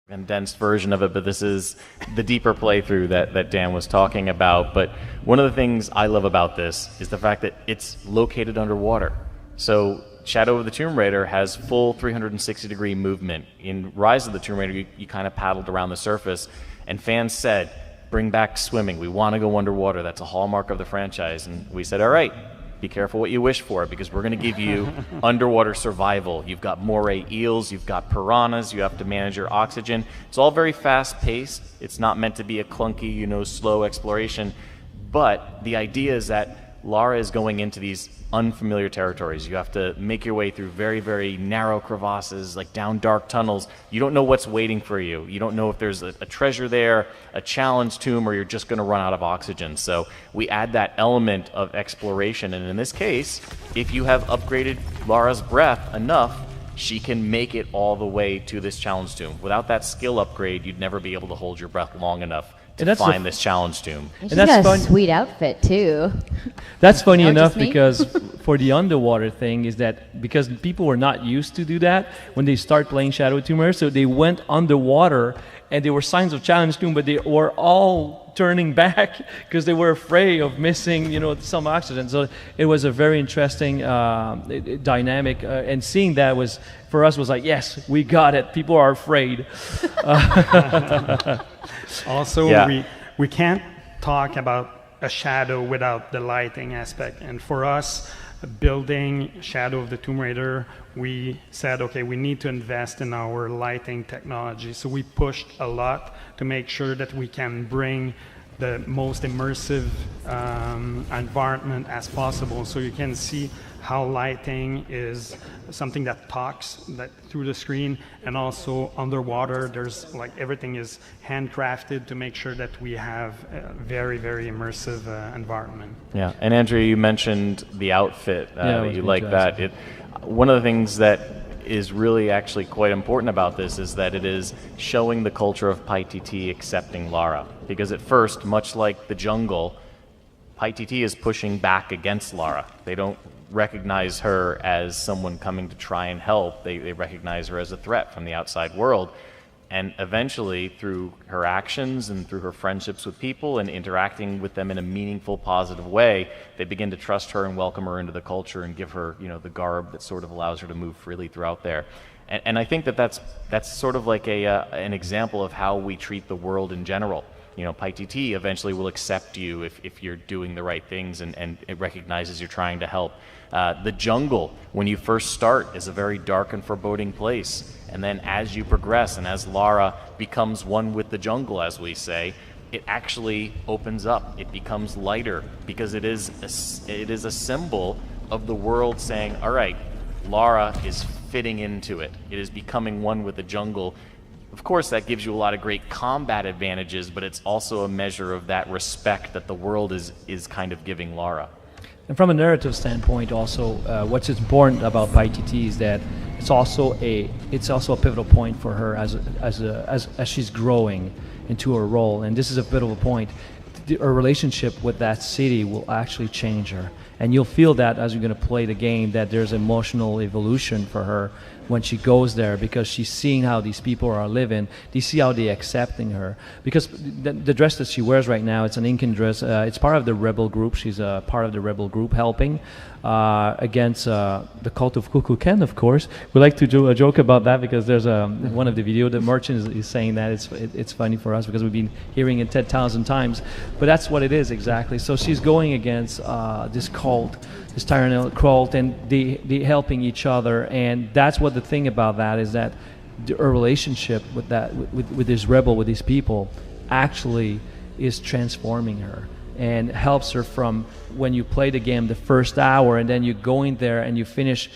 condensed version of it, but this is the deeper playthrough that Dan was talking about. But one of the things I love about this is the fact that it's located underwater. So Shadow of the Tomb Raider has full 360-degree movement. In Rise of the Tomb Raider, you kind of paddled around the surface, and fans said, bring back swimming. We want to go underwater. That's a hallmark of the franchise. And we said, all right, be careful what you wish for, because we're going to give you underwater survival. You've got moray eels, you've got piranhas, you have to manage your oxygen. It's all very fast-paced. It's not meant to be a clunky, slow exploration. But the idea is that Lara is going into these unfamiliar territories. You have to make your way through very, very narrow crevasses, like down dark tunnels. You don't know what's waiting for you. You don't know if there's a treasure there, a challenge tomb, or you're just going to run out of oxygen. So we add that element of exploration. And in this case, if you have upgraded Lara's breath enough, she can make it all the way to this challenge tomb. Without that skill upgrade, you'd never be able to hold your breath long enough to find this challenge tomb. And she's got a sweet outfit too. That's funny enough, because for the underwater thing is that because people were not used to do that when they start playing Shadow of the Tomb Raider, so they went underwater and there were signs of challenge tomb, but they were all turning back because they were afraid of missing, some oxygen. So it was a very interesting dynamic, and seeing that was for us was like, yes, we got it. People are afraid. Also, we can't talk about a shadow without the lighting aspect. And for us, building Shadow of the Tomb Raider, we said, okay, we need to invest in our lighting technology. So we pushed a lot to make sure that we can bring the most immersive environment as possible. So you can see how lighting is something that talks through the screen, and also underwater, there's everything is handcrafted to make sure that we have a very, very immersive environment. Yeah, and Andrea, you mentioned the outfit, that you like that. One of the things that is really actually quite important about this is that it is showing the culture of Paititi accepting Lara. Because at first, much like the jungle, Paititi is pushing back against Lara. They don't recognize her as someone coming to try and help. They recognize her as a threat from the outside world. And eventually, through her actions and through her friendships with people and interacting with them in a meaningful, positive way, they begin to trust her and welcome her into the culture and give her, the garb that sort of allows her to move freely throughout there. And I think that's sort of like an example of how we treat the world in general. Paititi eventually will accept you if you're doing the right things and it recognizes you're trying to help. The jungle, when you first start, is a very dark and foreboding place. And then as you progress and as Lara becomes one with the jungle, as we say, it actually opens up. It becomes lighter because it is a symbol of the world saying, all right, Lara is fitting into it. It is becoming one with the jungle. Of course, that gives you a lot of great combat advantages, but it's also a measure of that respect that the world is kind of giving Lara. And from a narrative standpoint, also, what's important about Paititi is that it's also a pivotal point for her as she's growing into her role. And this is a pivotal point. Her relationship with that city will actually change her, and you'll feel that as you're going to play the game, that there's emotional evolution for her when she goes there, because she's seeing how these people are living. They see how they're accepting her, because the dress that she wears right now, it's an Incan dress. It's part of the rebel group. She's a part of the rebel group helping against the cult of Kukulkan, of course. We like to do a joke about that because there's one of the video, the merchant is saying that. It's funny for us because we've been hearing it 10,000 times, but that's what it is exactly. So she's going against this cult, this tyrannical cult, and they helping each other. And that's what the thing about that is, that her relationship with this rebel, with these people, actually is transforming her and helps her from when you play the game the first hour, and then you go in there and you finish,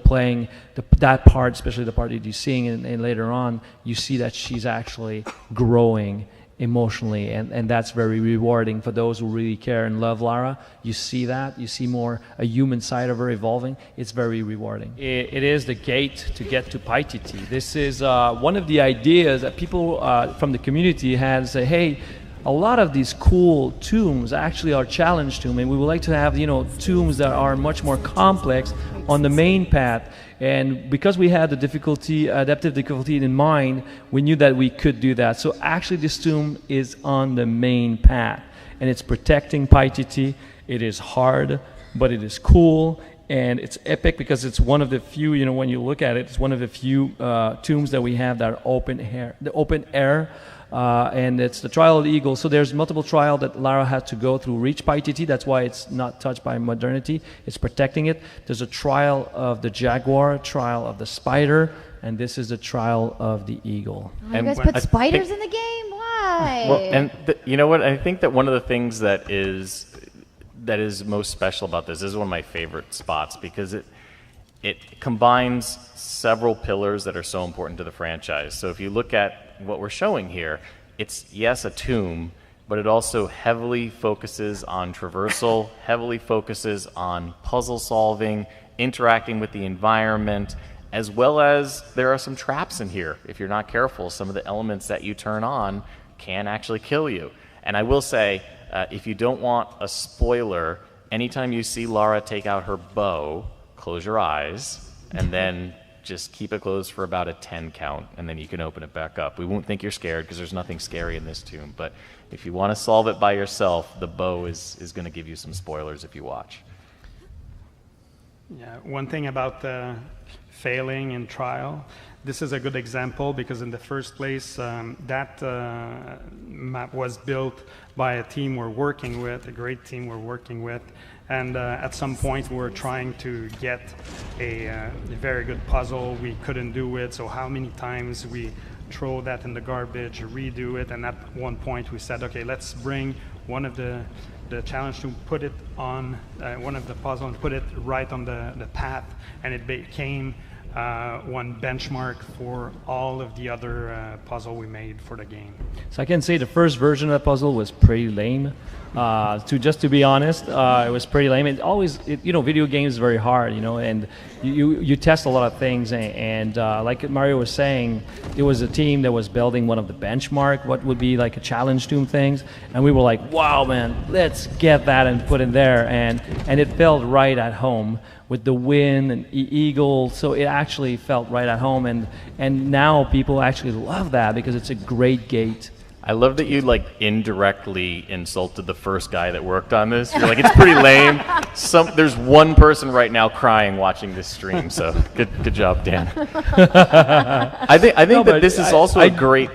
playing that part, especially the part that you're seeing, and later on you see that she's actually growing emotionally, and that's very rewarding for those who really care and love Lara. You see that, you see more a human side of her evolving. It's very rewarding. It is the gate to get to Paititi. This is one of the ideas that people from the community had, say, hey, a lot of these cool tombs actually are challenge tombs, and we would like to have tombs that are much more complex on the main path. And because we had the difficulty, adaptive difficulty in mind, we knew that we could do that. So actually this tomb is on the main path, and it's protecting Paititi. It is hard, but it is cool, and it's epic because it's one of the few, you know, when you look at it, it's one of the few tombs that we have that are open air. And it's the Trial of the Eagle. So there's multiple trial that Lara had to go through, reach Paititi. That's why it's not touched by modernity. It's protecting it. There's a trial of the jaguar, trial of the spider, and this is the trial of the eagle. Oh, you guys put spiders in the game? Why? Well, and you know what? I think that one of the things that is most special about this is one of my favorite spots because it combines several pillars that are so important to the franchise. So if you look at what we're showing here, it's, yes, a tomb, but it also heavily focuses on traversal, heavily focuses on puzzle solving, interacting with the environment, as well as there are some traps in here. If you're not careful, some of the elements that you turn on can actually kill you. And I will say, if you don't want a spoiler, anytime you see Lara take out her bow, close your eyes, and then just keep it closed for about a 10 count, and then you can open it back up. We won't think you're scared because there's nothing scary in this tomb, but if you want to solve it by yourself, the bow is going to give you some spoilers if you watch. Yeah, one thing about failing in trial, this is a good example because in the first place, that map was built by a team we're working with, a great team we're working with. And at some point, we were trying to get a very good puzzle. We couldn't do it, so how many times we throw that in the garbage, redo it, and at one point we said, okay, let's bring one of the challenge to put it on one of the puzzle and put it right on the path, and it became one benchmark for all of the other puzzle we made for the game. So I can say the first version of the puzzle was pretty lame. To be honest, it was pretty lame. You know, video games is very hard, you know, and you test a lot of things. And like Mario was saying, it was a team that was building one of the benchmark, what would be like a challenge tomb things, and we were like, wow, man, let's get that and put it there, and it felt right at home with the wind and eagle, so it actually felt right at home, and now people actually love that because it's a great gate. I love that you like indirectly insulted the first guy that worked on this. You're like, it's pretty lame. There's one person right now crying watching this stream, so good job, Dan. I think that this is also a great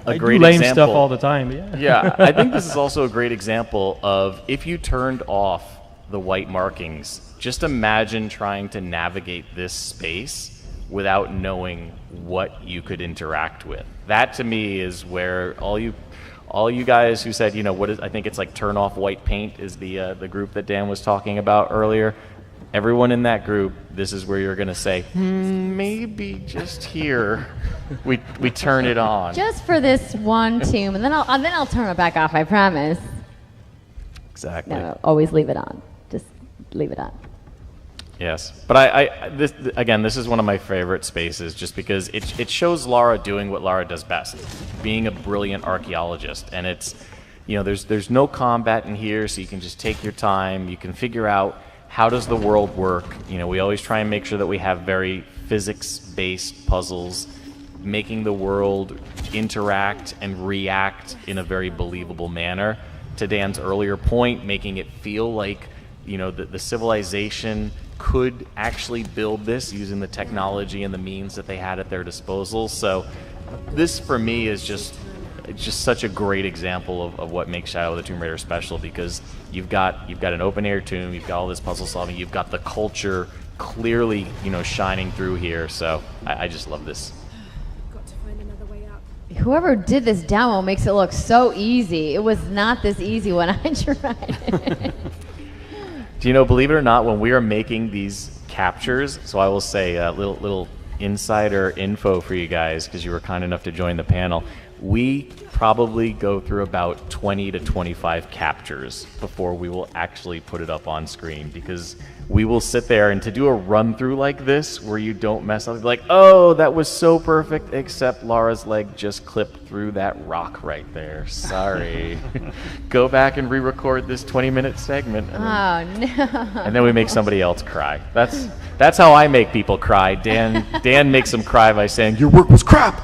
lame example. Stuff all the time. Yeah, I think this is also a great example of if you turned off the white markings, just imagine trying to navigate this space without knowing what you could interact with. That to me is where all you guys who said, you know, I think it's like turn off white paint is the group that Dan was talking about earlier. Everyone in that group, this is where you're going to say, maybe just here we turn it on. Just for this one tomb, and then I'll turn it back off, I promise. Exactly. No, always leave it on. Just leave it on. Yes, but this is one of my favorite spaces just because it shows Lara doing what Lara does best, being a brilliant archaeologist. And it's, you know, there's no combat in here, so you can just take your time. You can figure out how does the world work. You know, we always try and make sure that we have very physics-based puzzles, making the world interact and react in a very believable manner. To Dan's earlier point, making it feel like, you know, the civilization could actually build this using the technology and the means that they had at their disposal. So this for me is just such a great example of what makes Shadow of the Tomb Raider special, because you've got an open air tomb, you've got all this puzzle solving, you've got the culture clearly, you know, shining through here. So I just love this. Got to find another way up. Whoever did this demo makes it look so easy. It was not this easy when I tried it. Do you know, believe it or not, when we are making these captures, so I will say a little insider info for you guys because you were kind enough to join the panel, we probably go through about 20 to 25 captures before we will actually put it up on screen, because we will sit there and to do a run through like this where you don't mess up, like, oh, that was so perfect, except Laura's leg just clipped through that rock right there. Sorry. Go back and re-record this 20-minute segment. Oh, no. And then we make somebody else cry. That's how I make people cry. Dan makes them cry by saying, your work was crap.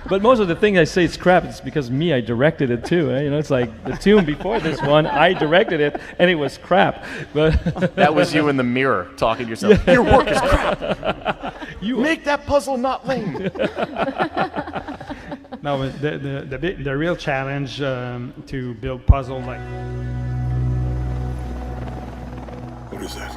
But most of the things I say is crap. It's because I directed it too. You know, it's like the tune before this one, I directed it, and it was crap. But that was you in the mirror talking to yourself. Yeah. Your work is crap. You make that puzzle not lame. No, the real challenge to build puzzle like. What is that?